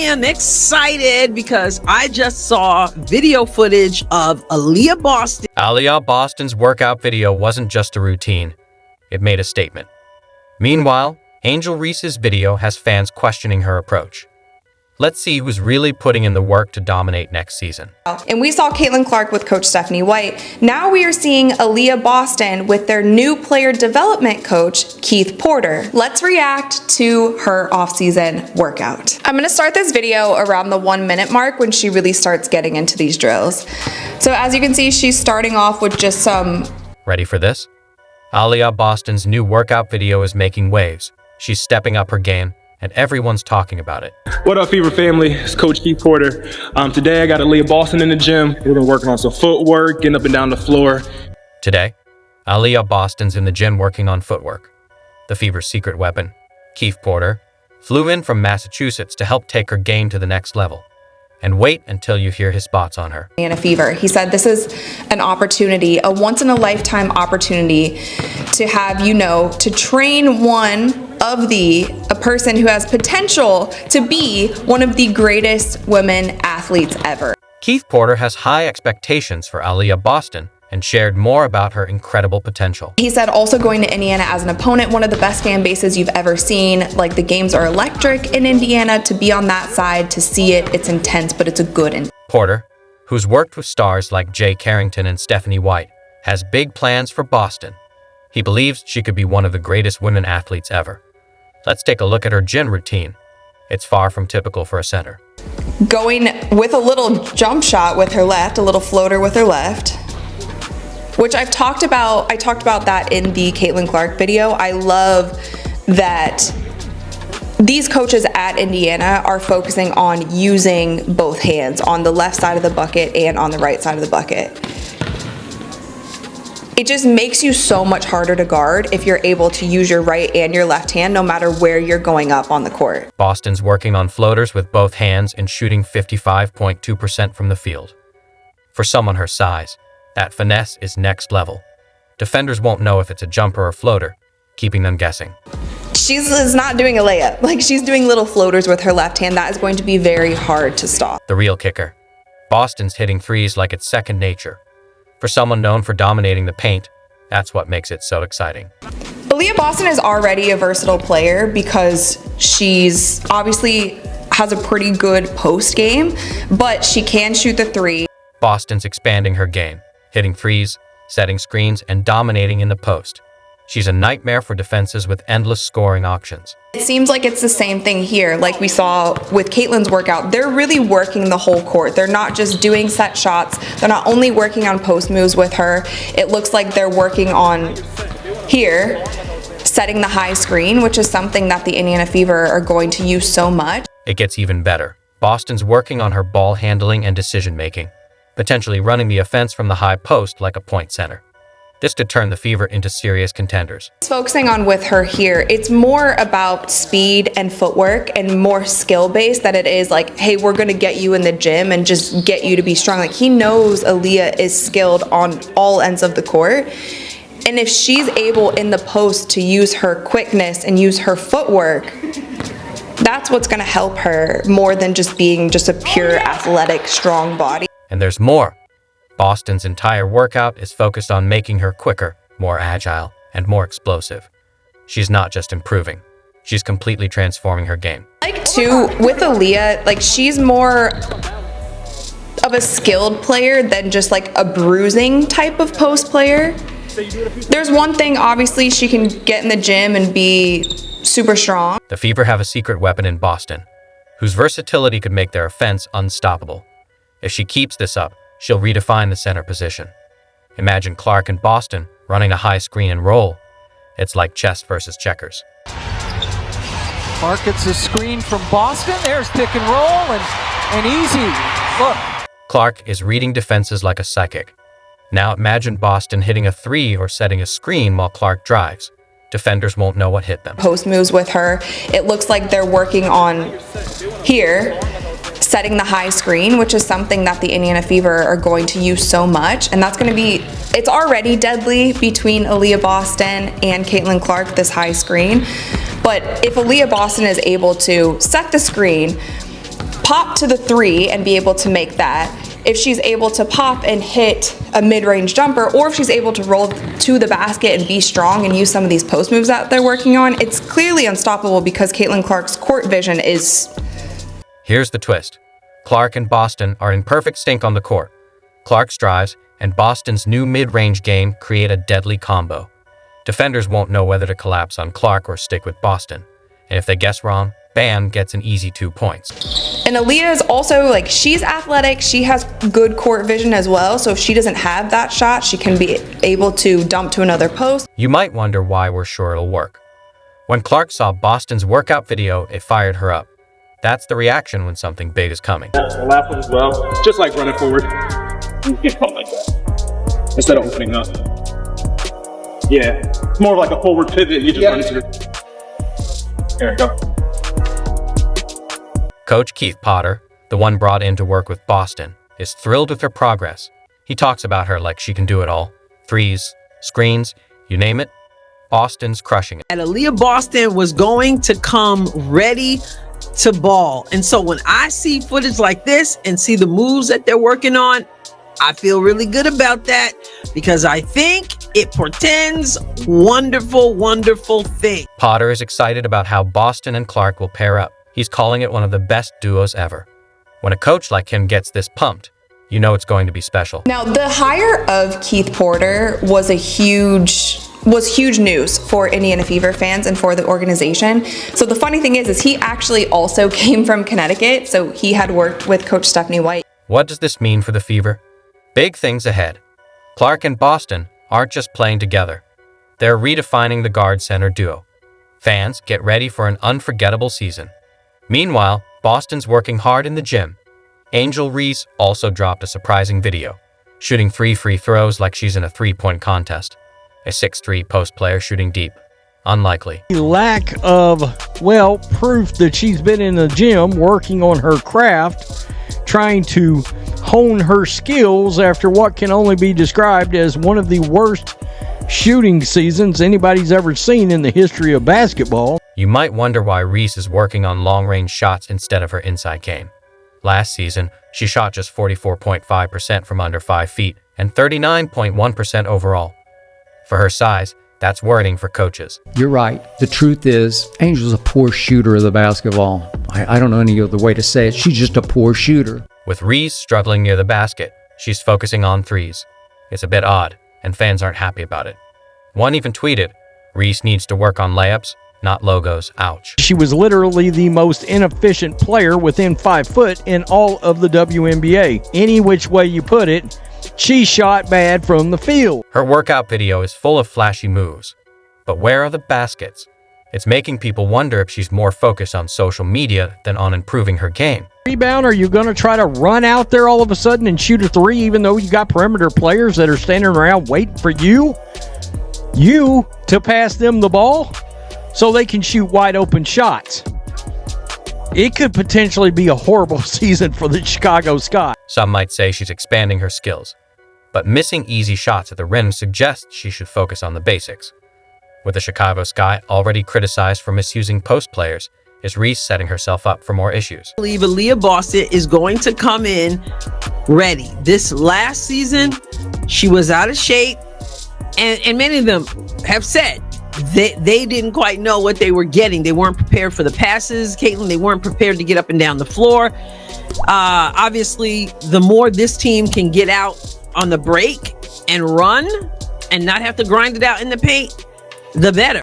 am excited because I just saw video footage of Aliyah Boston. Aliyah Boston's workout video wasn't just a routine. It made a statement. Meanwhile, Angel Reese's video has fans questioning her approach. Let's see who's really putting in the work to dominate next season. And we saw Caitlin Clark with Coach Stephanie White. Now we are seeing Aliyah Boston with their new player development coach, Keith Porter. Let's react to her offseason workout. I'm gonna start this video around the 1 minute mark when she really starts getting into these drills. So as you can see, she's starting off with just some... Ready for this? Aliyah Boston's new workout video is making waves. She's stepping up her game, and everyone's talking about it. What up, Fever family? It's Coach Keith Porter. Today I got Aliyah Boston in the gym. We've been working on some footwork, getting up and down the floor. Today, Aliyah Boston's in the gym working on footwork. The Fever's secret weapon, Keith Porter, flew in from Massachusetts to help take her game to the next level. And wait until you hear his thoughts on her. In a fever. He said this is an opportunity, a once-in-a-lifetime opportunity to have, to train a person who has potential to be one of the greatest women athletes ever. Keith Porter has high expectations for Aliyah Boston and shared more about her incredible potential. He said also going to Indiana as an opponent, one of the best fan bases you've ever seen. Like, the games are electric in Indiana. To be on that side, to see it, it's intense, but it's a good. Porter, who's worked with stars like Jay Carrington and Stephanie White, has big plans for Boston. He believes she could be one of the greatest women athletes ever. Let's take a look at her gym routine. It's far from typical for a center. Going with a little jump shot with her left, a little floater with her left, which I talked about that in the Caitlin Clark video. I love that these coaches at Indiana are focusing on using both hands on the left side of the bucket and on the right side of the bucket. It just makes you so much harder to guard if you're able to use your right and your left hand no matter where you're going up on the court. Boston's working on floaters with both hands and shooting 55.2% from the field. For someone her size, that finesse is next level. Defenders won't know if it's a jumper or floater, keeping them guessing. She's not doing a layup. Like, she's doing little floaters with her left hand. That is going to be very hard to stop. The real kicker. Boston's hitting threes like it's second nature. For someone known for dominating the paint, that's what makes it so exciting. Aliyah Boston is already a versatile player because she's obviously has a pretty good post game, but she can shoot the three. Boston's expanding her game, hitting threes, setting screens, and dominating in the post. She's a nightmare for defenses with endless scoring options. It seems like it's the same thing here. Like we saw with Caitlin's workout, they're really working the whole court. They're not just doing set shots. They're not only working on post moves with her. It looks like they're working on here, setting the high screen, which is something that the Indiana Fever are going to use so much. It gets even better. Boston's working on her ball handling and decision making, potentially running the offense from the high post like a point center. This could turn the Fever into serious contenders. Focusing on with her here, it's more about speed and footwork and more skill-based than it is like, hey, we're gonna get you in the gym and just get you to be strong. Like, he knows Aliyah is skilled on all ends of the court. And if she's able in the post to use her quickness and use her footwork, that's what's gonna help her more than just being just a pure athletic, strong body. And there's more. Boston's entire workout is focused on making her quicker, more agile, and more explosive. She's not just improving, she's completely transforming her game. Like, too, with Aliyah, like, she's more of a skilled player than just like a bruising type of post player. There's one thing, obviously, she can get in the gym and be super strong. The Fever have a secret weapon in Boston, whose versatility could make their offense unstoppable. If she keeps this up, she'll redefine the center position. Imagine Clark and Boston running a high screen and roll. It's like chess versus checkers. Clark gets a screen from Boston. There's pick and roll and easy. Look. Clark is reading defenses like a psychic. Now imagine Boston hitting a three or setting a screen while Clark drives. Defenders won't know what hit them. Post moves with her. It looks like they're working on here, setting the high screen, which is something that the Indiana Fever are going to use so much. And that's going to be, it's already deadly between Aliyah Boston and Caitlin Clark, this high screen. But if Aliyah Boston is able to set the screen, pop to the three and be able to make that, if she's able to pop and hit a mid-range jumper, or if she's able to roll to the basket and be strong and use some of these post moves that they're working on, it's clearly unstoppable because Caitlin Clark's court vision is... Here's the twist. Clark and Boston are in perfect sync on the court. Clark's drives and Boston's new mid-range game create a deadly combo. Defenders won't know whether to collapse on Clark or stick with Boston. And if they guess wrong, Bam gets an easy 2 points. And Aliyah is also, like, she's athletic, she has good court vision as well, so if she doesn't have that shot, she can be able to dump to another post. You might wonder why we're sure it'll work. When Clark saw Boston's workout video, it fired her up. That's the reaction when something big is coming. The last one as well, just like running forward. You get caught like that instead of opening up. Yeah, it's more of like a forward pivot. You just run into it. There we go. Coach Keith Potter, the one brought in to work with Boston, is thrilled with her progress. He talks about her like she can do it all. Threes, screens, you name it. Boston's crushing it. And Aliyah Boston was going to come ready to ball. And so when I see footage like this and see the moves that they're working on, I feel really good about that because I think it portends wonderful, wonderful things. Potter is excited about how Boston and Clark will pair up. He's calling it one of the best duos ever. When a coach like him gets this pumped, you know it's going to be special. Now, the hire of Keith Porter was huge news for Indiana Fever fans and for the organization. So the funny thing is he actually also came from Connecticut, so he had worked with Coach Stephanie White. What does this mean for the Fever? Big things ahead. Clark and Boston aren't just playing together. They're redefining the guard-center duo. Fans, get ready for an unforgettable season. Meanwhile, Boston's working hard in the gym. Angel Reese also dropped a surprising video, shooting 3 free throws like she's in a three-point contest. A 6'3" post player shooting deep. Unlikely. Lack of, proof that she's been in the gym working on her craft, trying to hone her skills after what can only be described as one of the worst shooting seasons anybody's ever seen in the history of basketball. You might wonder why Reese is working on long-range shots instead of her inside game. Last season, she shot just 44.5% from under 5 feet and 39.1% overall. For her size, that's worrying for coaches. You're right. The truth is, Angel's a poor shooter of the basketball. I don't know any other way to say it. She's just a poor shooter. With Reese struggling near the basket, she's focusing on threes. It's a bit odd, and fans aren't happy about it. One even tweeted, Reese needs to work on layups, not logos, ouch. She was literally the most inefficient player within 5 foot in all of the WNBA. Any which way you put it, she shot bad from the field. Her workout video is full of flashy moves. But where are the baskets? It's making people wonder if she's more focused on social media than on improving her game. Rebound, are you going to try to run out there all of a sudden and shoot a 3 even though you got perimeter players that are standing around waiting for you to pass them the ball so they can shoot wide open shots? It could potentially be a horrible season for the Chicago Sky. Some might say she's expanding her skills, but missing easy shots at the rim suggests she should focus on the basics. With the Chicago Sky already criticized for misusing post players, is Reese setting herself up for more issues? I believe Aliyah Boston is going to come in ready. This last season, she was out of shape, and many of them have said they didn't quite know what they were getting. They weren't prepared for the passes, Caitlin. They weren't prepared to get up and down the floor. Obviously, the more this team can get out on the break and run and not have to grind it out in the paint, the better.